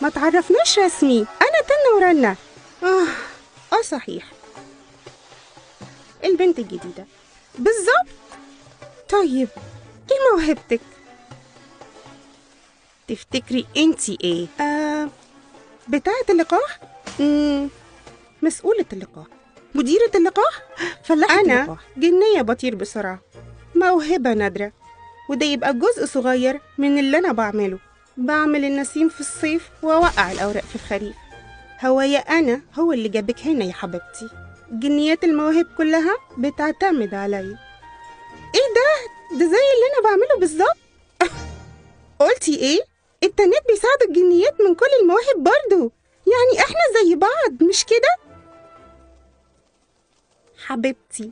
ما تعرفناش رسمي. أنا تنة ورنة. صحيح، البنت الجديدة بالظبط. طيب ايه موهبتك؟ تفتكري انتي ايه؟ بتاعة اللقاح؟ مسؤولة اللقاح، مديرة اللقاح، فلاحة اللقاح. أنا جنية بطير بسرعة، موهبة نادرة، وده يبقى جزء صغير من اللي أنا بعمله. بعمل النسيم في الصيف وأوقع الأوراق في الخريف. هوايا أنا هو اللي جابك هنا يا حبيبتي. جنيات المواهب كلها بتعتمد عليا. ايه ده زي اللي أنا بعمله بالظبط. قلتي ايه؟ التنات بيساعدوا الجنيات من كل المواهب برضو، يعني احنا زي بعض مش كده؟ حبيبتي،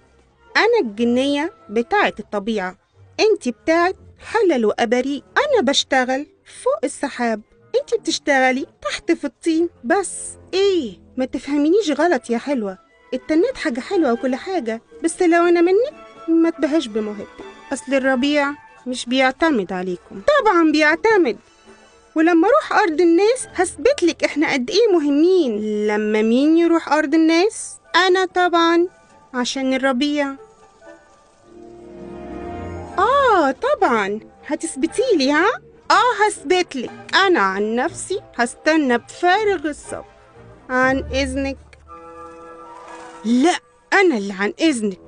أنا الجنية بتاعة الطبيعة، انتي بتاعة حلل وأباريق. أنا بشتغل فوق السحاب، انتي بتشتغلي تحت في الطين. بس ايه، ما تفهمينيش غلط يا حلوة، التنات حاجة حلوة وكل حاجة، بس لو أنا منك ما تبهاش بموهبتك. أصل الربيع مش بيعتمد عليكم. طبعا بيعتمد، ولما اروح أرض الناس هثبتلك احنا قد ايه مهمين. لما مين يروح أرض الناس؟ أنا طبعا، عشان الربيع. طبعا هتثبتيلي، ها؟ هثبتلك. أنا عن نفسي هستنى بفارغ الصبر. عن إذنك. لا، أنا اللي عن إذنك.